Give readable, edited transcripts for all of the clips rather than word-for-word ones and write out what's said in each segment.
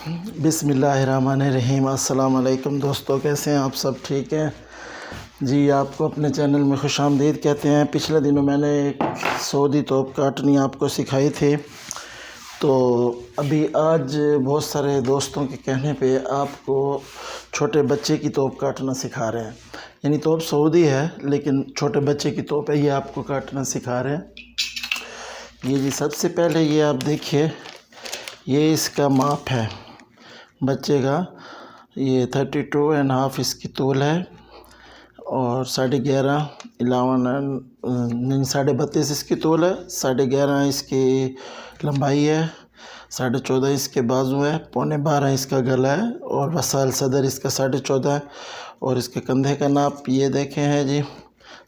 बिस्मिल्लाहिर्रहमानिर्रहीम। अस्सलाम वालेकुम दोस्तों, कैसे हैं आप? सब ठीक हैं जी। आपको अपने चैनल में खुशामदीद कहते हैं। पिछले दिनों मैंने एक सऊदी तोप काटनी आपको सिखाई थी, तो अभी आज बहुत सारे दोस्तों के कहने पे आपको छोटे बच्चे की तोप काटना सिखा रहे हैं। यानी तोप सऊदी है लेकिन छोटे बच्चे की तोप है, ये आपको काटना सिखा रहे हैं। ये जी सबसे पहले ये आप देखिए, ये इसका माप है बच्चे का। ये 32.5 इसकी तूल है और 11.5 32.5 इसकी तूल है, 11.5 इसकी लंबाई है, 14.5 इसके बाजू है, 11.25 इसका गला है और वसाल सदर इसका 14.5 है। और इसके कंधे का नाप ये देखे हैं जी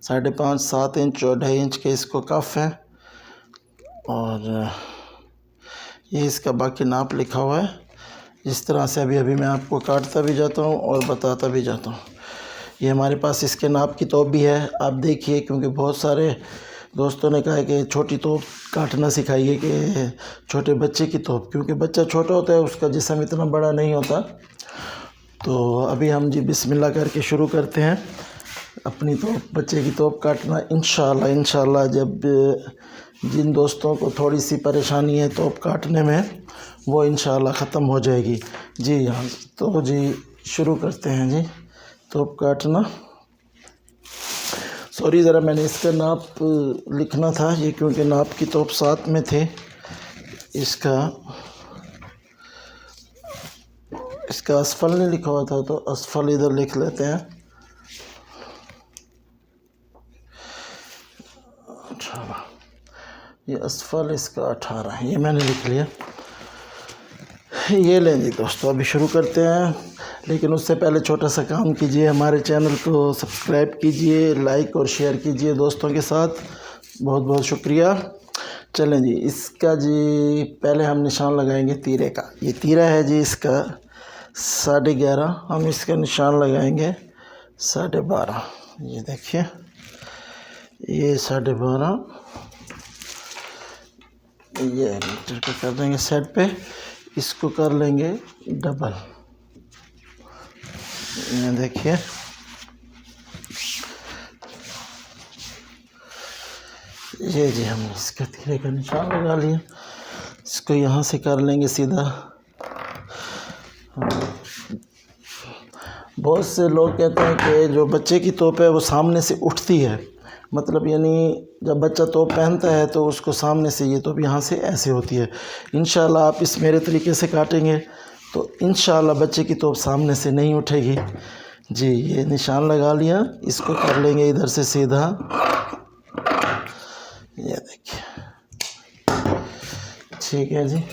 5.5 7 इंच और 2.5 इंच के इसको कफ है। और ये इसका बाकी नाप लिखा हुआ है। इस तरह से अभी मैं आपको काटता भी जाता हूँ और बताता भी जाता हूँ। ये हमारे पास इसके नाप की तोप भी है, आप देखिए, क्योंकि बहुत सारे दोस्तों ने कहा है कि छोटी तोप काटना सिखाइए, कि छोटे बच्चे की तोप, क्योंकि बच्चा छोटा होता है, उसका जिस्म इतना बड़ा नहीं होता। तो अभी हम जी बिस्मिल्लाह करके शुरू करते हैं अपनी तोप, बच्चे की तोप काटना। इंशाल्लाह जब जिन दोस्तों को थोड़ी सी परेशानी है तोप काटने में, वो इंशाल्लाह ख़त्म हो जाएगी जी। हाँ, तो जी शुरू करते हैं जी तोप काटना। सॉरी, ज़रा मैंने इसका नाप लिखना था ये, क्योंकि नाप की तोप साथ में थे। इसका असफल नहीं लिखा हुआ था, तो असफल इधर लिख लेते हैं। 18, ये असफल इसका 18 है, ये मैंने लिख लिया। ये लें जी दोस्तों, अभी शुरू करते हैं। लेकिन उससे पहले छोटा सा काम कीजिए, हमारे चैनल को सब्सक्राइब कीजिए, लाइक और शेयर कीजिए दोस्तों के साथ। बहुत बहुत शुक्रिया। चलें जी, इसका जी पहले हम निशान लगाएंगे तीरे का। ये तीरा है जी इसका 11.5, हम इसका निशान लगाएंगे 12.5। ये देखिए, ये 12.5, ये मीटर पे कर देंगे सेट पे। इसको कर लेंगे डबल। ये देखिए, ये जी हमने इसका तीरे का निशान लगा लिया। इसको यहाँ से कर लेंगे सीधा। बहुत से लोग कहते हैं कि जो बच्चे की तोप है वो सामने से उठती है, मतलब यानी जब बच्चा तोप पहनता है तो उसको सामने से ये तोप यहाँ से ऐसे होती है। इंशाल्लाह आप इस मेरे तरीके से काटेंगे तो इंशाल्लाह बच्चे की तोप सामने से नहीं उठेगी जी। ये निशान लगा लिया, इसको कर लेंगे इधर से सीधा। ये देखिए, ठीक है जी।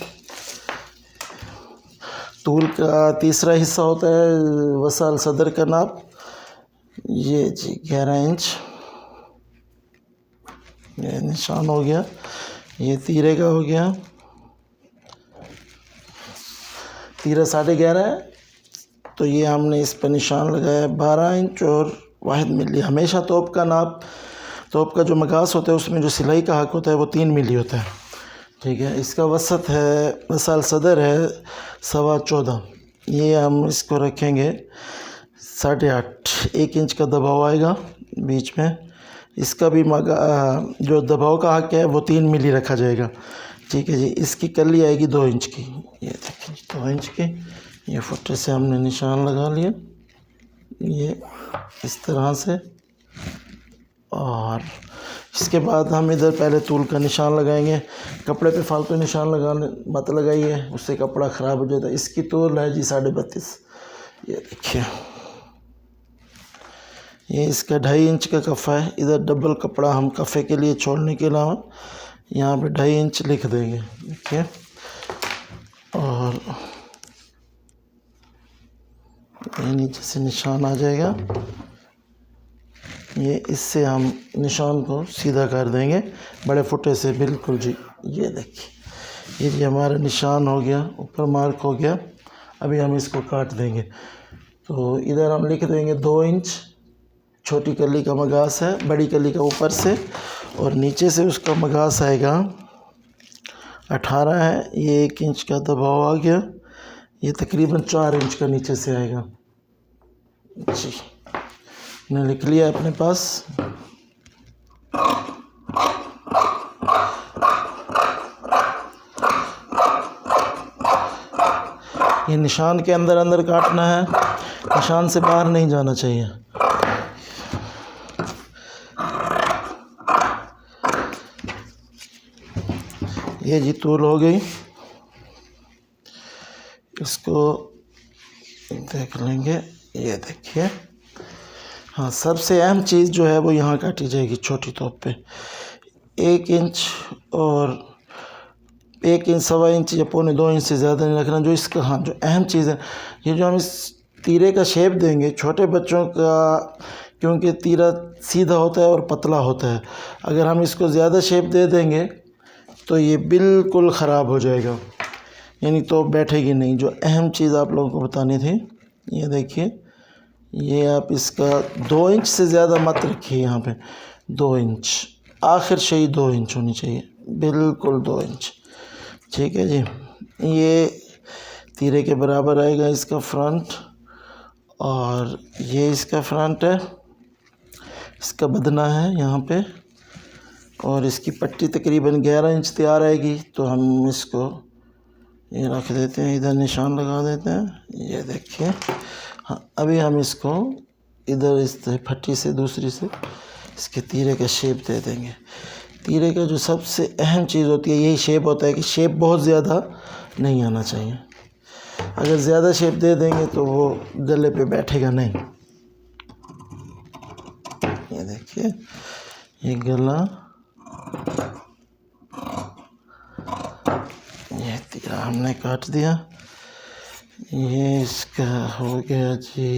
तूल का तीसरा हिस्सा होता है वसाल सदर का नाप, ये जी 11 इंच। ये निशान हो गया, ये तीरे का हो गया। तीरा 11.5 है, तो ये हमने इस पर निशान लगाया 12 इंच और 1 मिली। हमेशा तोप का नाप, तोप का जो मगास होता है उसमें जो सिलाई का हक होता है वो 3 मिली होता है, ठीक है। इसका वसत है, वसाल सदर है 14.25। ये हम इसको रखेंगे 8.5, 1 इंच का दबाव आएगा बीच में। इसका भी जो दबाव का हक है वो 3 मिली रखा जाएगा, ठीक है जी। इसकी कली आएगी 2 इंच की, ये देखिए 2 इंच की। ये फुटे से हमने निशान लगा लिया, ये इस तरह से। और इसके बाद हम इधर पहले तूल का निशान लगाएंगे। कपड़े पे फालतू निशान मत लगाइए, उससे कपड़ा ख़राब हो जाता है। इसकी तूल है जी 32.5। ये देखिए, ये इसका 2.5 इंच का कफ़ा है। इधर डबल कपड़ा हम कफ़े के लिए छोड़ने के अलावा यहाँ पे 2.5 इंच लिख देंगे, देखिए। और ये नीचे से निशान आ जाएगा, ये इससे हम निशान को सीधा कर देंगे बड़े फुटे से, बिल्कुल जी। ये देखिए, ये जी हमारा निशान हो गया, ऊपर मार्क हो गया। अभी हम इसको काट देंगे। तो इधर हम लिख देंगे 2 इंच। छोटी कली का मगास है, बड़ी कली का ऊपर से, और नीचे से उसका मगास आएगा 18 है। ये 1 इंच का दबाव आ गया। ये तकरीबन 4 इंच का नीचे से आएगा जी। मैंने लिख लिया अपने पास। ये निशान के अंदर अंदर काटना है, निशान से बाहर नहीं जाना चाहिए। ये जी तूल हो गई, इसको देख लेंगे। ये देखिए, हाँ सबसे अहम चीज़ जो है वो यहाँ काटी जाएगी छोटी तोप पे। 1 इंच और 1 इंच, 1.25 इंच या 1.25 इंच से ज़्यादा नहीं रखना। जो इसका, हाँ जो अहम चीज़ है, ये जो हम इस तीरे का शेप देंगे छोटे बच्चों का, क्योंकि तीरा सीधा होता है और पतला होता है। अगर हम इसको ज़्यादा शेप दे देंगे तो ये बिल्कुल ख़राब हो जाएगा, यानी तो बैठेगी नहीं। जो अहम चीज़ आप लोगों को बतानी थी, ये देखिए, ये आप इसका 2 इंच से ज़्यादा मत रखिए। यहाँ पे 2 इंच, आखिर शई 2 इंच होनी चाहिए, बिल्कुल 2 इंच। ठीक है जी। ये तीरे के बराबर आएगा इसका फ्रंट, और ये इसका फ्रंट है, इसका बदना है यहाँ पे, और इसकी पट्टी तकरीबन 11 इंच तैयार आएगी। तो हम इसको ये रख देते हैं, इधर निशान लगा देते हैं। ये देखिए, हाँ अभी हम इसको इधर इस पट्टी से दूसरी से इसके तीरे का शेप दे देंगे। तीरे का जो सबसे अहम चीज़ होती है यही शेप होता है कि शेप बहुत ज़्यादा नहीं आना चाहिए। अगर ज़्यादा शेप दे देंगे तो वो गले पे बैठेगा नहीं। ये देखिए, ये गला, ये तीरा हमने काट दिया। ये इसका हो गया जी।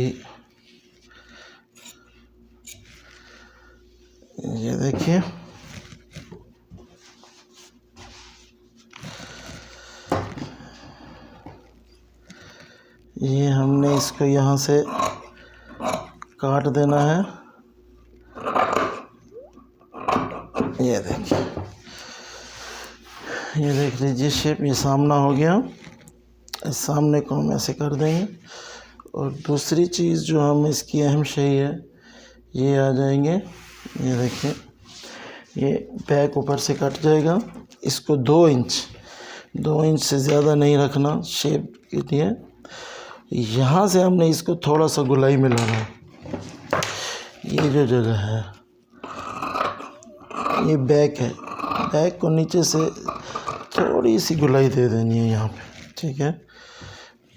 ये देखिए, ये हमने इसको यहाँ से काट देना है। ये देखिए, ये देख लीजिए शेप, ये सामना हो गया। इस सामने को हम ऐसे कर देंगे। और दूसरी चीज़ जो हम इसकी अहम शई है, ये आ जाएंगे। ये देखिए, ये बैक ऊपर से कट जाएगा। इसको 2 इंच से ज़्यादा नहीं रखना शेप के लिए। यहाँ से हमने इसको थोड़ा सा गुलाई मिलाना है। ये जो जगह है, ये बैक है, बैक को नीचे से थोड़ी सी गुलाई दे देनी है यहाँ पे। ठीक है,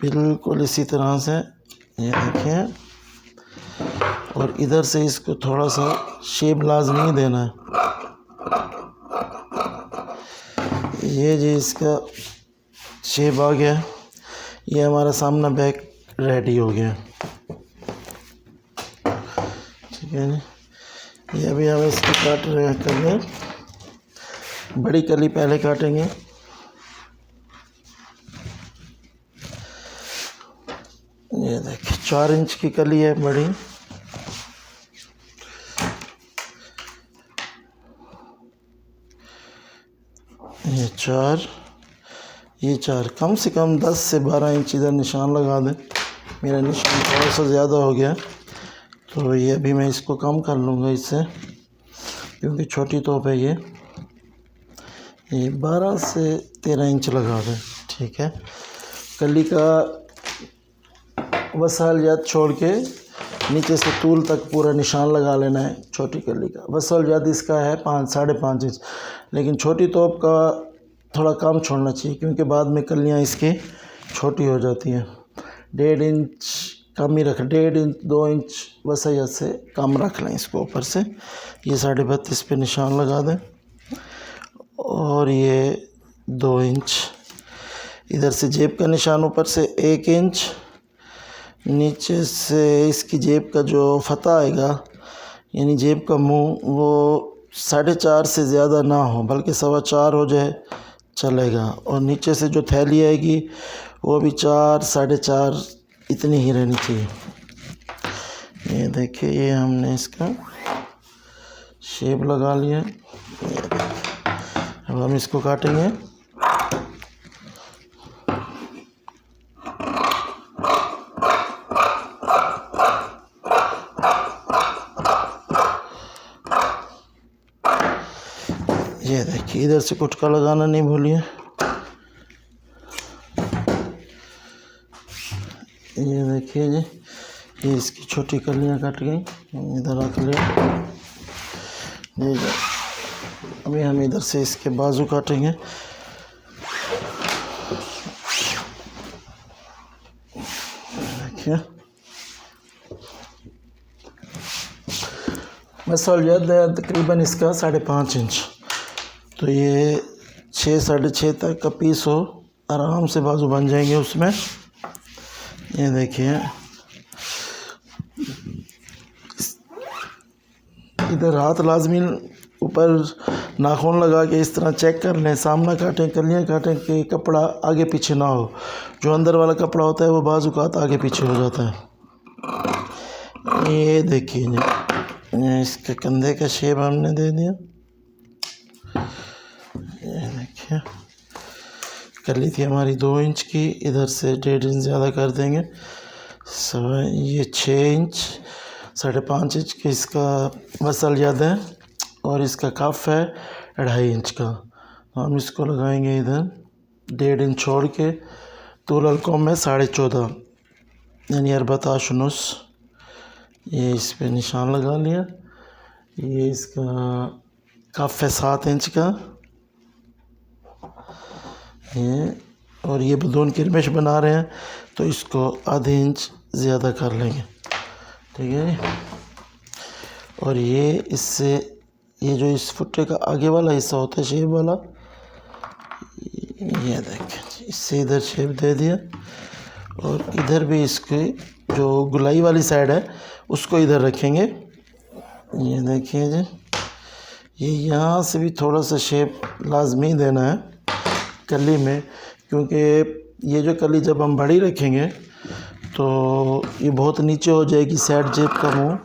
बिल्कुल इसी तरह से। ये देखिए, और इधर से इसको थोड़ा सा शेप लाजमी देना है। ये जी इसका शेप आ गया। ये हमारा सामना बैक रेडी हो गया। ठीक है जी। ये अभी हम इसको काट रहे हैं, कर रहे हैं। बड़ी कली पहले काटेंगे। ये देखिए, 4 इंच की कली है बड़ी। ये चार कम से कम 10 से 12 इंच इधर निशान लगा दें। मेरा निशान थोड़ा सा ज़्यादा हो गया, तो ये अभी मैं इसको कम कर लूँगा इससे, क्योंकि छोटी तोप है ये 12 से 13 इंच लगा दें। ठीक है, कली का वसालियत छोड़ के नीचे से तूल तक पूरा निशान लगा लेना है। छोटी कली का वसालियत इसका है 5-5.5 इंच, लेकिन छोटी तोप का थोड़ा कम छोड़ना चाहिए, क्योंकि बाद में कलियाँ इसकी छोटी हो जाती हैं। 1.5 इंच कम ही रख, 1.5 इंच 2 इंच वसालियत से कम रख लें इसको ऊपर से। ये 32.5 पे निशान लगा दें, और ये 2 इंच इधर से जेब का निशान, ऊपर से 1 इंच, नीचे से इसकी जेब का जो फता आएगा, यानी जेब का मुंह, वो 4.5 से ज़्यादा ना हो, बल्कि 4.25 हो जाए चलेगा। और नीचे से जो थैली आएगी वो भी 4-4.5 इतनी ही रहनी चाहिए। ये देखिए, ये हमने इसका शेप लगा लिया। अब हम इसको काटेंगे। ये देखिए, इधर से कुटका लगाना नहीं भूलिए। ये देखिए जी, ये इसकी छोटी कलियां कट गई, इधर रख लिया। ये अभी हम इधर से इसके बाजू काटेंगे। देखिए मसलियत है तकरीबन इसका 5.5 इंच, तो ये 6 साढ़े 6 तक का पीस हो, आराम से बाजू बन जाएंगे उसमें। ये देखिए, इधर हाथ लाजमी ऊपर नाखून लगा के इस तरह चेक कर लें, सामना काटें, कलियाँ काटें कि कपड़ा आगे पीछे ना हो। जो अंदर वाला कपड़ा होता है वो बाजू का आगे पीछे हो जाता है। ये देखिए जी, ये इसके कंधे का शेप हमने दे दिया। ये देखिए, कली थी हमारी 2 इंच की, इधर से 1.5 इंच ज़्यादा कर देंगे। ये 6 इंच 5.5 इंच की इसका मसल ज़्यादा है, और इसका कफ है 2.5 इंच का। हम इसको लगाएंगे इधर 1.5 इंच छोड़ के, तूल अलकोम में 14.5 यानी 14.5। ये इस पे निशान लगा लिया। ये इसका कफ है 7 इंच का। ये और ये बलून किरमिश बना रहे हैं, तो इसको आधे इंच ज़्यादा कर लेंगे, ठीक है जी। और ये इससे, ये जो इस फुट्टे का आगे वाला हिस्सा होता है शेप वाला, ये देखें, इससे इधर शेप दे दिया, और इधर भी इसके जो गुलाई वाली साइड है उसको इधर रखेंगे। ये देखिए जी, ये यहाँ से भी थोड़ा सा शेप लाजमी देना है कली में, क्योंकि ये जो कली जब हम बड़ी रखेंगे तो ये बहुत नीचे हो जाएगी साइड जेब का मुँह,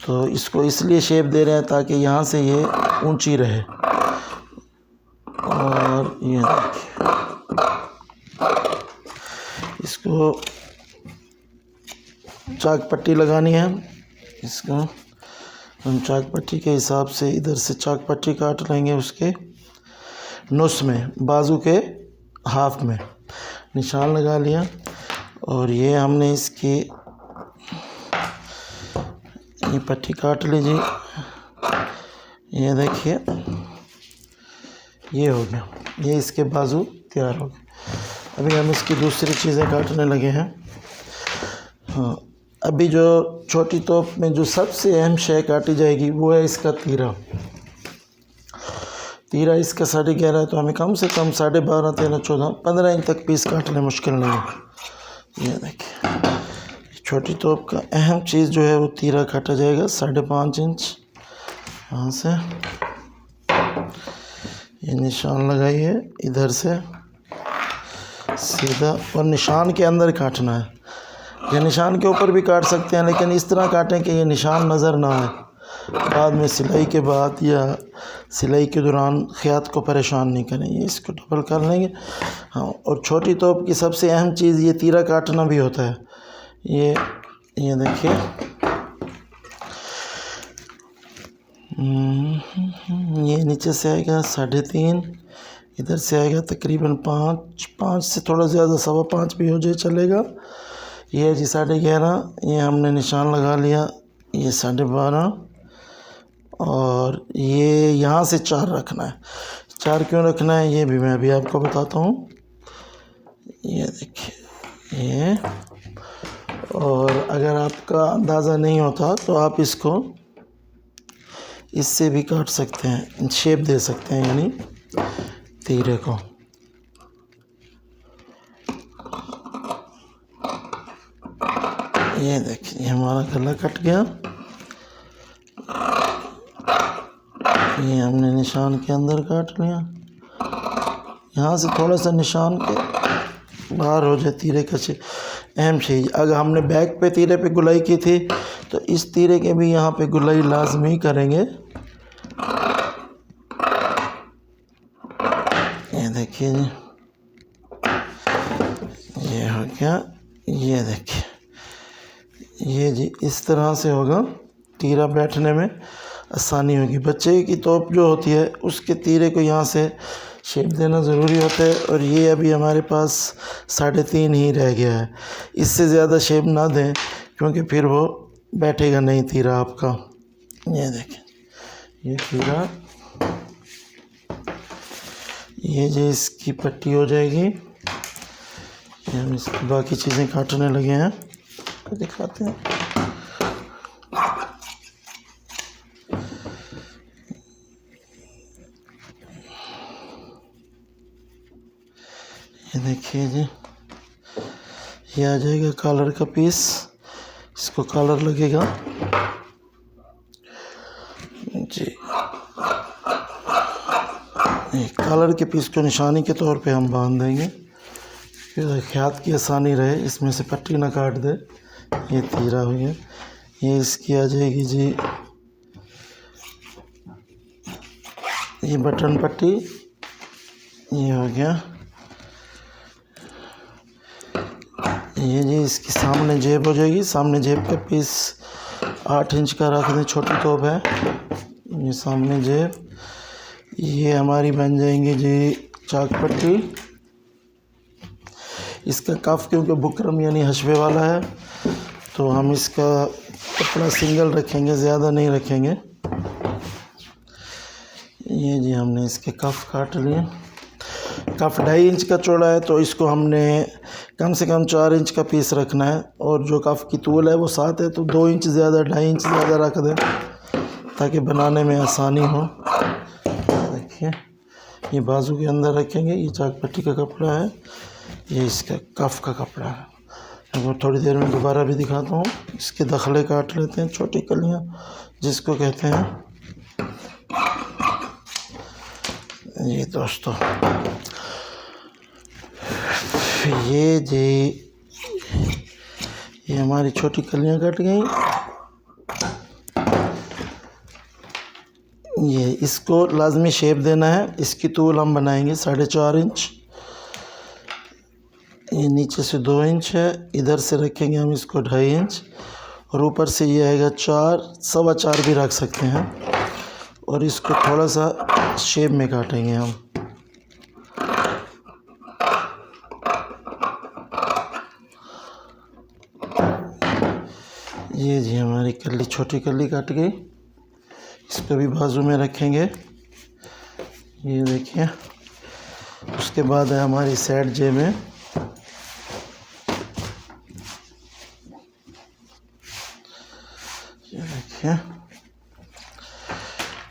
तो इसको इसलिए शेप दे रहे हैं ताकि यहाँ से ये ऊंची रहे। और ये देखिए, इसको चाक पट्टी लगानी है। इसको हम चाक पट्टी के हिसाब से इधर से चाक पट्टी काट लेंगे, उसके नुस में, बाजू के हाफ में निशान लगा लिया। और ये हमने इसकी ये पट्टी काट लीजिए। ये देखिए, ये हो गया, ये इसके बाजू तैयार हो गए। अभी हम इसकी दूसरी चीज़ें काटने लगे हैं। हाँ, अभी जो छोटी तोप में जो सबसे अहम शय काटी जाएगी वो है इसका तीरा। तीरा इसका 11.5 है, तो हमें कम से कम 12.5, 13, 14, 15 इंच तक पीस काटने मुश्किल नहीं है। ये देखिए, छोटी तोप का अहम चीज़ जो है वो तीरा काटा जाएगा 5.5 इंच। यहाँ से ये निशान लगाइए, इधर से सीधा, और निशान के अंदर काटना है। ये निशान के ऊपर भी काट सकते हैं, लेकिन इस तरह काटें कि ये निशान नज़र ना आए, बाद में सिलाई के बाद या सिलाई के दौरान ख़यात को परेशान नहीं करें। ये इसको डबल कर लेंगे। हाँ, और छोटी तोप की सबसे अहम चीज़ ये तीरा काटना भी होता है। ये देखिए, ये नीचे से आएगा 3.5, इधर से आएगा तकरीबन 5 से थोड़ा ज़्यादा, 5.25 भी हो जाए चलेगा। ये जी 11.5, ये हमने निशान लगा लिया। ये 12.5, और ये यहाँ से 4 रखना है। 4 क्यों रखना है ये भी मैं अभी आपको बताता हूँ। ये देखिए, ये, और अगर आपका अंदाज़ा नहीं होता तो आप इसको इससे भी काट सकते हैं, शेप दे सकते हैं, यानी तीरे को। ये देखिए, हमारा गला कट गया। ये हमने निशान के अंदर काट लिया। यहाँ से थोड़ा सा निशान के बाहर हो जाए तीरे का अहम चीज़। अगर हमने बैक पे तीरे पे गुलाई की थी तो इस तीरे के भी यहाँ पे गुलाई लाजमी करेंगे। ये देखिए जी, ये हो गया। ये देखिए, ये जी इस तरह से होगा तीरा बैठने में। आसानी होगी। बच्चे की तोप जो होती है उसके तीरे को यहाँ से शेप देना ज़रूरी होता है, और ये अभी हमारे पास 3.5 ही रह गया है। इससे ज़्यादा शेप ना दें क्योंकि फिर वो बैठेगा नहीं तीरा आपका। ये देखें, ये तीरा, ये जो इसकी पट्टी हो जाएगी। ये हम इसकी बाकी चीज़ें काटने लगे हैं, तो दिखाते हैं। ये देखिए जी, ये आ जाएगा कॉलर का पीस, इसको कॉलर लगेगा जी। कॉलर के पीस को निशानी के तौर पे हम बांध देंगे, फिर ख्यात की आसानी रहे, इसमें से पट्टी ना काट दे। ये तीरा हो गया। ये इसकी आ जाएगी जी, ये बटन पट्टी, ये हो गया। ये जी इसकी सामने जेब हो जाएगी। सामने जेब का पीस 8 इंच का रख दें, छोटी तोप है। ये सामने जेब, ये हमारी बन जाएंगी जी चाक पट्टी। इसका कफ क्योंकि बुकरम यानी हशवे वाला है, तो हम इसका कपड़ा सिंगल रखेंगे, ज़्यादा नहीं रखेंगे। ये जी हमने इसके कफ काट लिए। कफ 2.5 इंच का चौड़ा है, तो इसको हमने कम से कम 4 इंच का पीस रखना है, और जो कफ की तूल है वो 7 है, तो 2 इंच ज़्यादा, 2.5 इंच ज़्यादा रख दें ताकि बनाने में आसानी हो। देखिए, ये बाजू के अंदर रखेंगे। ये चाक पट्टी का कपड़ा है, ये इसका कफ का कपड़ा है। अब थोड़ी देर में दोबारा भी दिखाता हूँ। इसके दखले काट लेते हैं, छोटी कलियाँ जिसको कहते हैं। ये दोस्तों, ये जी, ये हमारी छोटी कलियाँ कट गई। ये इसको लाजमी शेप देना है। इसकी तूल हम बनाएंगे 4.5 इंच। ये नीचे से 2 इंच है, इधर से रखेंगे हम इसको 2.5 इंच, और ऊपर से ये आएगा 4, 4.25 भी रख सकते हैं। और इसको थोड़ा सा शेप में काटेंगे हम। ये जी हमारी कली, छोटी कली कट गई। इसको भी बाजू में रखेंगे। ये देखिए, उसके बाद है हमारी साइड जेबें। ये देखिए,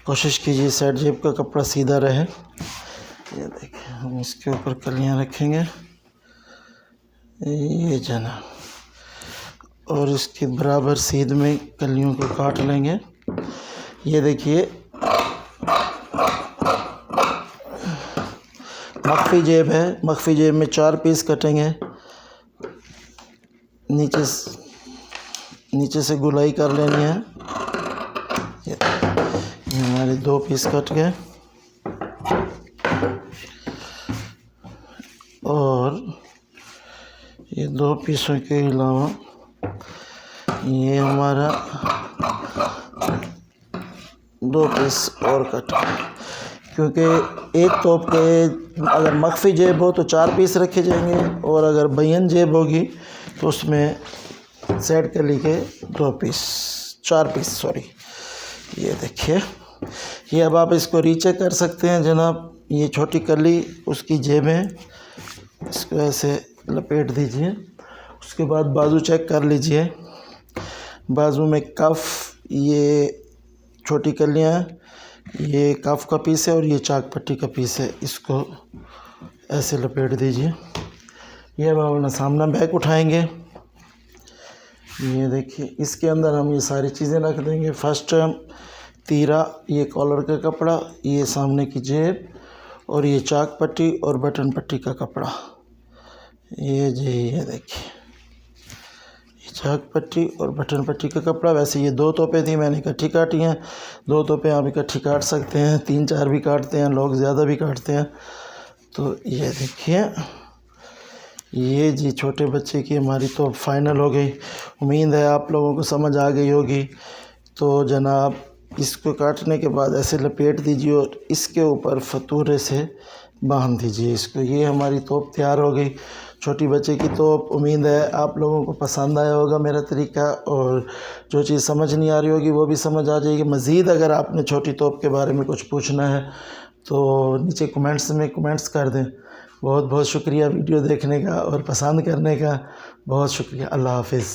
कोशिश कीजिए साइड जेब का कपड़ा सीधा रहे। ये देखिए, हम इसके ऊपर कलियां रखेंगे, ये जना, और इसके बराबर सीध में कलियों को काट लेंगे। ये देखिए, मख्फी जेब है। मख्फी जेब में 4 पीस कटेंगे। नीचे से गुलाई कर लेनी है। ये हमारे 2 पीस कट गए, और ये 2 पीसों के अलावा ये हमारा 2 पीस और कट, क्योंकि एक तोप के अगर मख्फी जेब हो तो 4 पीस रखे जाएंगे, और अगर बैन जेब होगी तो उसमें साइड कली के 4 पीस सॉरी। ये देखिए, ये अब आप इसको रीचेक कर सकते हैं जनाब। ये छोटी कली, उसकी जेबें, इसको ऐसे लपेट दीजिए। उसके बाद बाजू चेक कर लीजिए। बाजू में कफ, ये छोटी कलियाँ, ये कफ का पीस है, और ये चाक पट्टी का पीस है। इसको ऐसे लपेट दीजिए। ये अब अपना सामना बैक उठाएंगे। ये देखिए, इसके अंदर हम ये सारी चीज़ें रख देंगे। फर्स्ट हम तीरा, ये कॉलर का कपड़ा, ये सामने की जेब, और ये चाक पट्टी और बटन पट्टी का कपड़ा। ये जी, ये देखिए, ये चाक पट्टी और बटन पट्टी का कपड़ा। वैसे ये 2 तोपें थी, मैंने इकट्ठी काटी हैं। 2 तोपें आप इकट्ठी काट सकते हैं, 3-4 भी काटते हैं लोग, ज़्यादा भी काटते हैं। तो ये देखिए, ये जी छोटे बच्चे की हमारी तो फाइनल हो गई। उम्मीद है आप लोगों को समझ आ गई होगी। तो जनाब, इसको काटने के बाद ऐसे लपेट दीजिए और इसके ऊपर फतूरे से बांध दीजिए इसको। ये हमारी तोप तैयार हो गई, छोटी बच्चे की तोप। उम्मीद है आप लोगों को पसंद आया होगा मेरा तरीका, और जो चीज़ समझ नहीं आ रही होगी वो भी समझ आ जाएगी। मज़ीद अगर आपने छोटी तोप के बारे में कुछ पूछना है तो नीचे कमेंट्स में कमेंट्स कर दें। बहुत बहुत शुक्रिया वीडियो देखने का और पसंद करने का, बहुत शुक्रिया। अल्लाह हाफिज़।